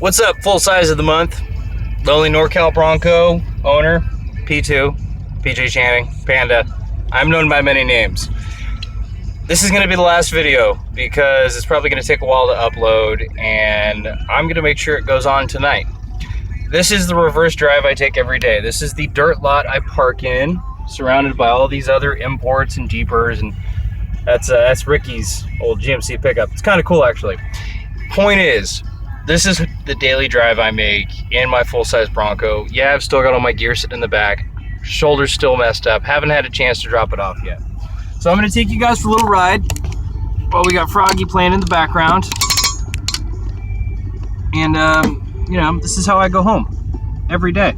What's up, full size of the month? Lonely NorCal Bronco owner, P2, PJ Channing, Panda. I'm known by many names. This is going to be the last video because it's probably going to take a while to upload, and I'm going to make sure it goes on tonight. This is the reverse drive I take every day. This is the dirt lot I park in, surrounded by all these other imports and Jeepers, and that's Ricky's old GMC pickup. It's kind of cool, actually. Point is, this is the daily drive I make in my full-size Bronco. Yeah, I've still got all my gear sitting in the back. Shoulder's still messed up. Haven't had a chance to drop it off yet. So I'm going to take you guys for a little ride while we got Froggy playing in the background. And, you know, this is how I go home every day.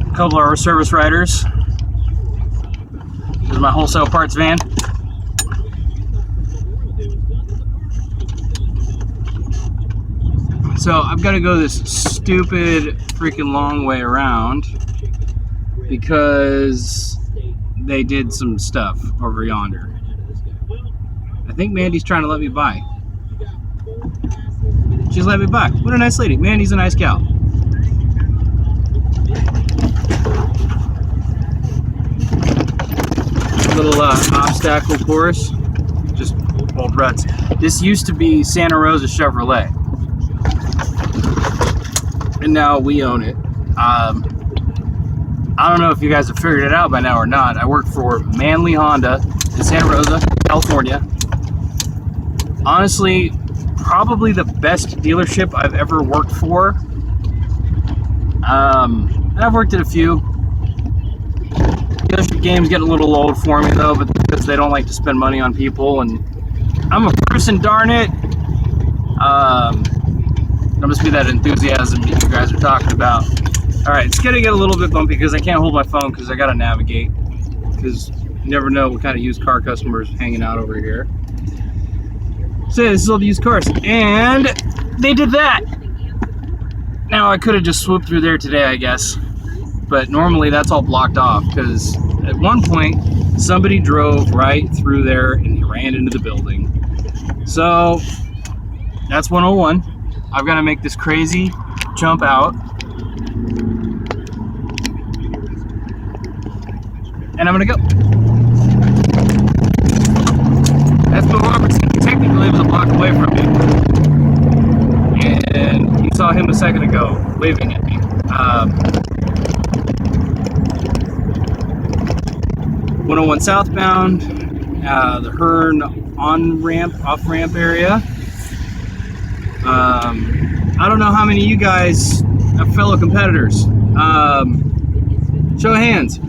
A couple of our service riders. This is my wholesale parts van. So I've got to go this stupid freaking long way around because they did some stuff over yonder. I think Mandy's trying to let me by. She's let me by. What a nice lady. Mandy's a nice gal. Little obstacle course, just old ruts. This used to be Santa Rosa Chevrolet, and now we own it. I don't know if you guys have figured it out by now or not. I work for Manly Honda in Santa Rosa, California. Honestly, probably the best dealership I've ever worked for. And I've worked at a few. Dealership games get a little old for me though, but because they don't like to spend money on people, and I'm a person, darn it. That must be that enthusiasm that you guys are talking about. All right, it's gonna get a little bit bumpy because I can't hold my phone because I gotta navigate, because you never know what kind of used car customers hanging out over here. So yeah, this is all the used cars, and they did that. Now I could have just swooped through there today, I guess. But normally that's all blocked off because at one point somebody drove right through there and he ran into the building. So that's 101. I've got to make this crazy jump out. And I'm going to go. That's Bill Robertson. He technically lives a block away from me. And you saw him a second ago waving at me. 101 southbound, the Hearn on-ramp, off-ramp area. I don't know how many of you guys are fellow competitors. Show of hands.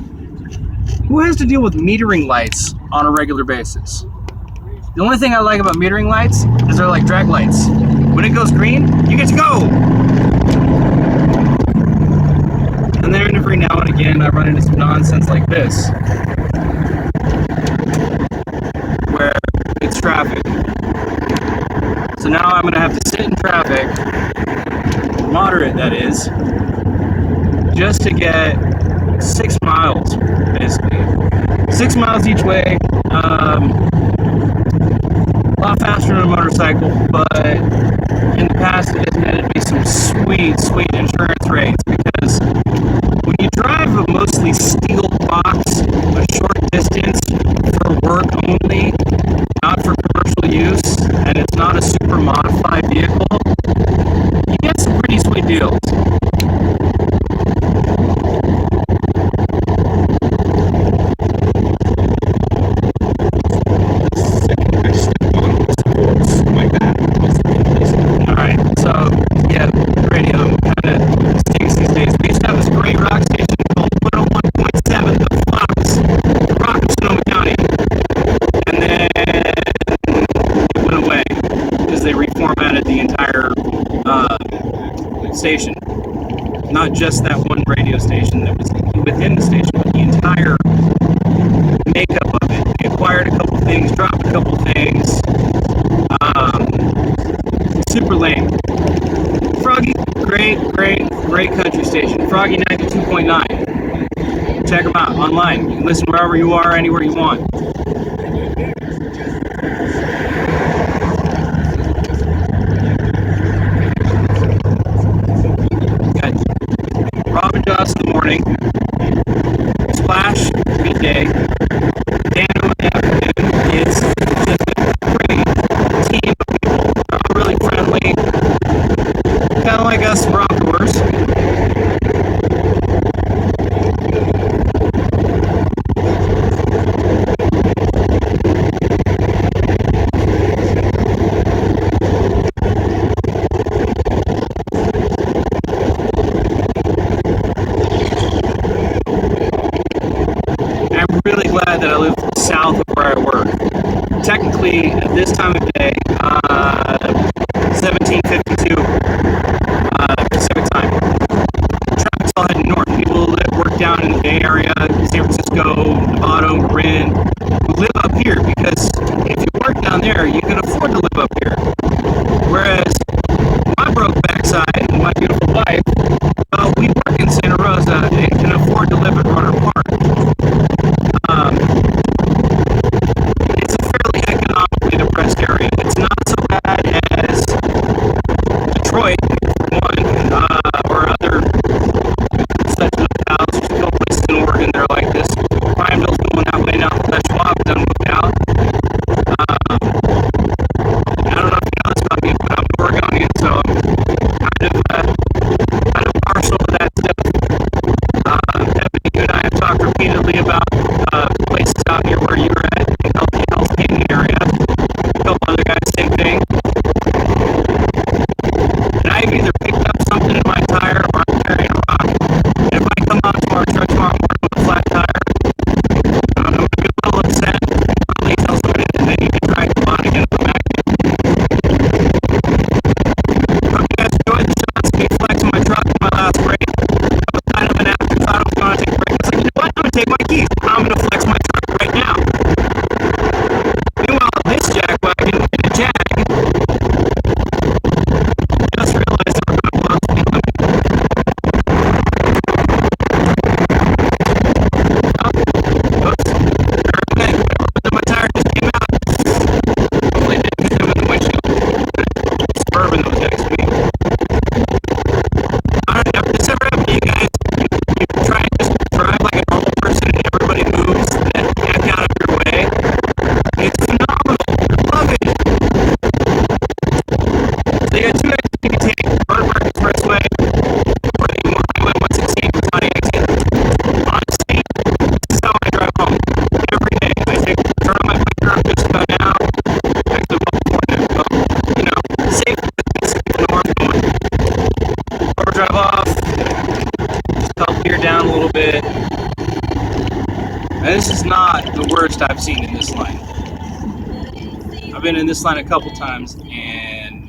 Who has to deal with metering lights on a regular basis? The only thing I like about metering lights is they're like drag lights. When it goes green, you get to go! And then every now and again, I run into some nonsense like this, where it's traffic. So now I'm going to have to sit in traffic, moderate that is, just to get 6 miles, basically. 6 miles each way. A lot faster than a motorcycle, but in the past it has netted me some sweet, sweet insurance rates, because when you drive a mostly steel box a short distance for work only, not for commercial use, and it's not a super modified vehicle, you get some pretty sweet deals. Alright, so yeah, the radio kind of stinks these days. We used to have this great rock station called 101.7 The Fox, Rock of Sonoma County. And then it went away because they reformatted the entire station. Not just that one radio station that was within the station, but the entire makeup of it. They acquired a couple things, dropped a couple things. Super lame. Froggy, great country station. Froggy 92.9. check them out online. You can listen wherever you are, anywhere you want. Got Robin Joss in the morning, Splash midday, Daniel in the afternoon. It's just a great team of people. They're all really friendly, kind of like us Broncos. I'm really glad that I live south of where I work. Technically, at this time of day, 17:52 Pacific time, traffic's all heading north. People that work down in the Bay Area, San Francisco, Nevada, Marin, who live up here because if you work down there, you can afford to live up here. Whereas my broke backside and my beautiful wife, we work in Santa Rosa and can afford to live in Rohnert Park. It's a fairly economically depressed area. It's not so bad as Detroit, for one, or other such locales. There's a couple places in Oregon that are like this. Pineville's going that way now. That's Schwab done moved out. I don't know if you know this about me, but I'm an Oregonian, so I'm kind of partial to that stuff. Ebony, you and I have talked repeatedly about places out here where you're at in the Hells Canyon area. A couple other guys, same thing. And I've either picked up something in my tire or I'm carrying a rock. And if I come out to our truck tomorrow morning with a flat tire, I'm going to be a little upset. Probably tell somebody that they need to try to come on again and come back. Hope you guys enjoyed the shots of me flexing my truck in my last break. I was kind of an afterthought. I was going to take a break. I was like, you know what? I'm going to take my keys. I'm going to flex my truck right now. Meanwhile, this jackwagon in a Jag just realized they were going to blow the speed limit. Oops. Okay. My tire just came out. Hopefully it didn't hit him in the windshield. Suburban that was next to me. I don't know if this ever happened to you guys. You try and just drive like a normal person and everybody moves that heck out of your way. It's phenomenal. I love it. So you got two exits you can take. Rohnert Park Expressway or the Highway 116 with County exit. Honestly, this is how I drive home every day. I turn on my blinker just about now. Actually, well before now. But, you know, safe and where I'm going. Overdrive off. Just help gear down a little bit. And this is not the worst I've seen in this line. I've been in this line a couple times, and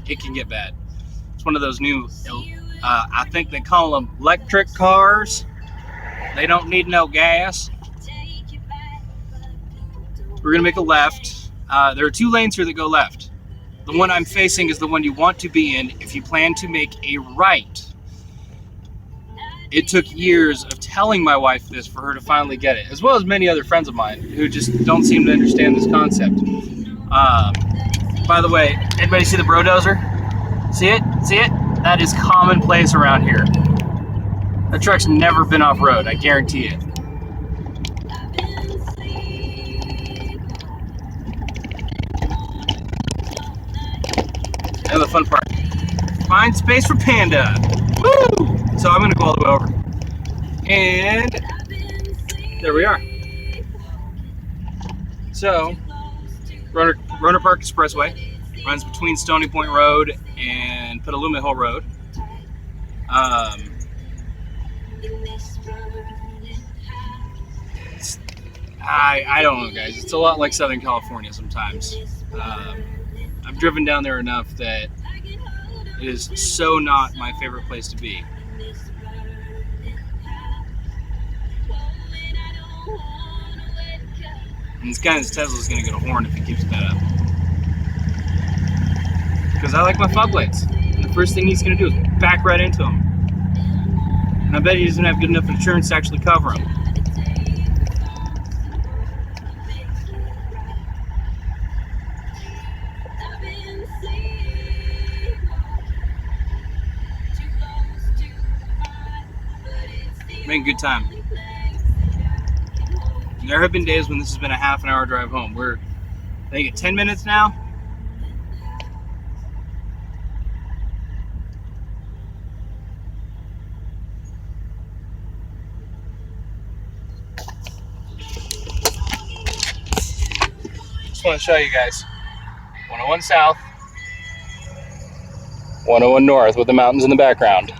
it can get bad. It's one of those new, I think they call them electric cars. They don't need no gas. We're gonna make a left. There are two lanes here that go left. The one I'm facing is the one you want to be in if you plan to make a right. It took years of telling my wife this for her to finally get it, as well as many other friends of mine who just don't seem to understand this concept. By the way, anybody see the Brodozer? See it? See it? That is commonplace around here. That truck's never been off-road, I guarantee it. And the fun part, find space for Panda. Woo! So I'm gonna go all the way over. And there we are. So, Rohnert Park Expressway runs between Stony Point Road and Petaluma Hill Road. I don't know, guys. It's a lot like Southern California sometimes. I've driven down there enough that it is so not my favorite place to be. And this guy in his Tesla is going to get a horn if he keeps that up. Because I like my fog lights. And the the first thing he's going to do is back right into him. And I bet he doesn't have good enough insurance to actually cover him. Been a good time. There have been days when this has been a half an hour drive home. We're, I think, at 10 minutes now. Just want to show you guys. 101 South, 101 North with the mountains in the background.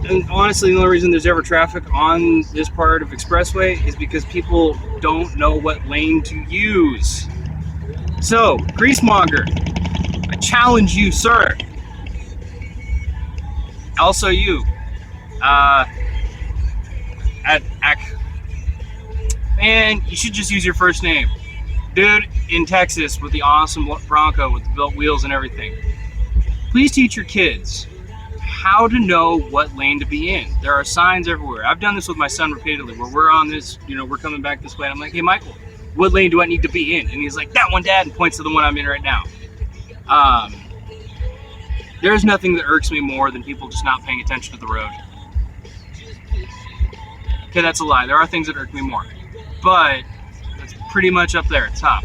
And honestly, the only reason there's ever traffic on this part of Expressway is because people don't know what lane to use. So, greasemonger, I challenge you, sir. Also you, man, you should just use your first name. Dude in Texas with the awesome Bronco with the built wheels and everything. Please teach your kids how to know what lane to be in. There are signs everywhere. I've done this with my son repeatedly where we're on this, we're coming back this way. And I'm like, hey, Michael, what lane do I need to be in? And he's like, that one, Dad, and points to the one I'm in right now. There's nothing that irks me more than people just not paying attention to the road. Okay, that's a lie. There are things that irk me more. But that's pretty much up there at top.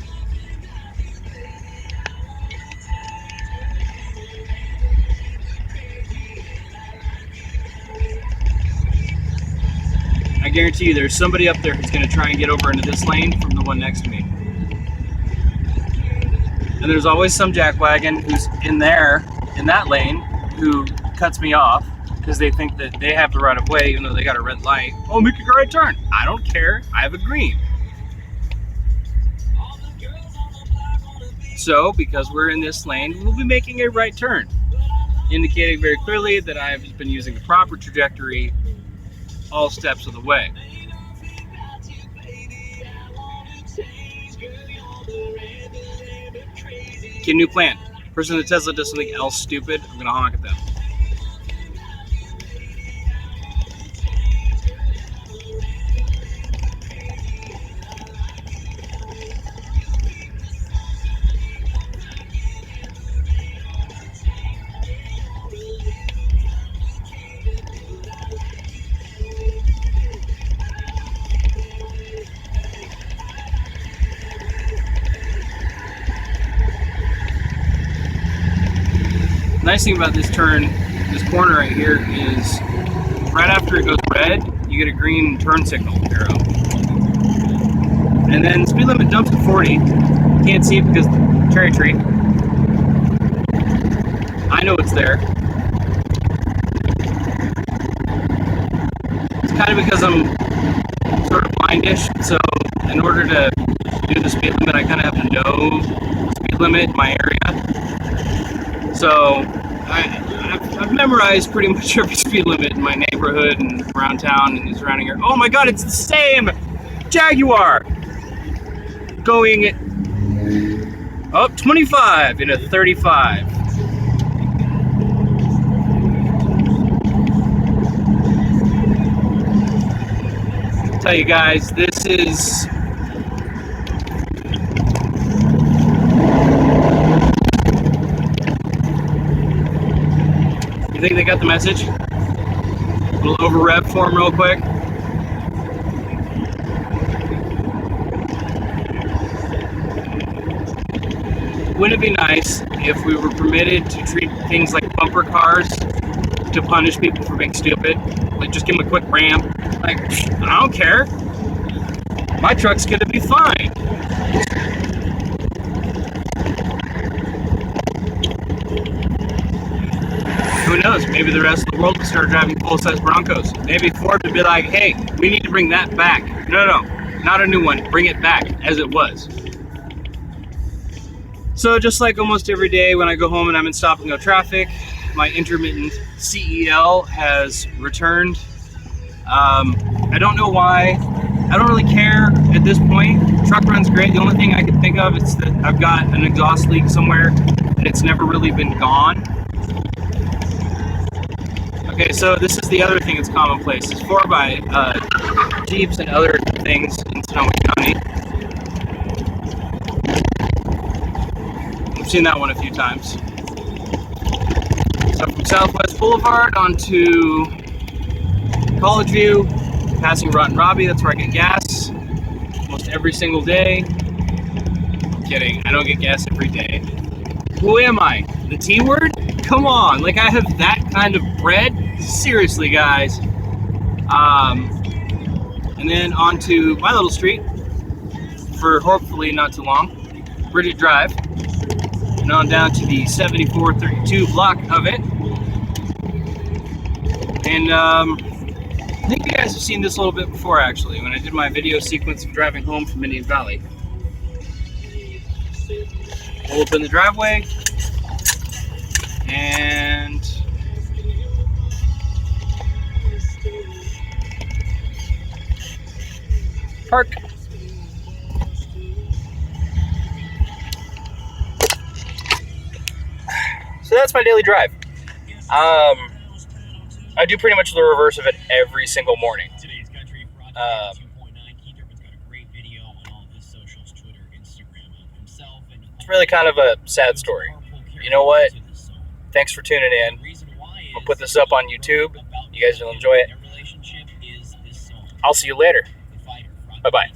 I guarantee you there's somebody up there who's going to try and get over into this lane from the one next to me. And there's always some jackwagon who's in that lane, who cuts me off because they think that they have the right of way even though they got a red light. Oh, make a right turn. I don't care. I have a green. So, because we're in this lane, we'll be making a right turn, indicating very clearly that I've been using the proper trajectory all steps of the way. Okay, new plan. Person in the Tesla does something else stupid, I'm gonna honk at them. Nice thing about this corner right here is right after it goes red, you get a green turn signal arrow. And then speed limit jumps to 40. Can't see it because of the cherry tree. I know it's there. It's kind of because I'm sort of blindish, so in order to do the speed limit, I kind of have to know the speed limit in my area. So I've memorized pretty much every speed limit in my neighborhood and around town and the surrounding area. Oh my God, it's the same Jaguar going up 25 into 35. I'll tell you guys, this is You think they got the message? A little over rev for them real quick. Wouldn't it be nice if we were permitted to treat things like bumper cars to punish people for being stupid? Like just give them a quick ram. Like, I don't care. My truck's gonna be fine. Who knows? Maybe the rest of the world will start driving full-size Broncos. Maybe Ford would be like, hey, we need to bring that back. No, not a new one. Bring it back as it was. So just like almost every day when I go home and I'm in stop-and-go traffic, my intermittent CEL has returned I don't know why. I don't really care at this point. Truck runs great. The only thing I can think of is that I've got an exhaust leak somewhere and it's never really been gone. Okay, so this is the other thing that's commonplace. It's 4x Jeeps and other things in Sonoma County. I've seen that one a few times. So from Southwest Boulevard onto College View, passing Rotten Robbie, that's where I get gas almost every single day. I'm kidding, I don't get gas every day. Who am I? The T word? Come on, like I have that kind of bread? Seriously, guys. And then onto my little street for hopefully not too long, Bridget Drive, and on down to the 7432 block of it. And I think you guys have seen this a little bit before, actually, when I did my video sequence of driving home from Indian Valley. Pull up in the driveway, and park. So that's my daily drive. I do pretty much the reverse of it every single morning. It's really kind of a sad story. You know what? Thanks for tuning in. I'll put this up on YouTube. You guys will enjoy it. I'll see you later. Bye-bye.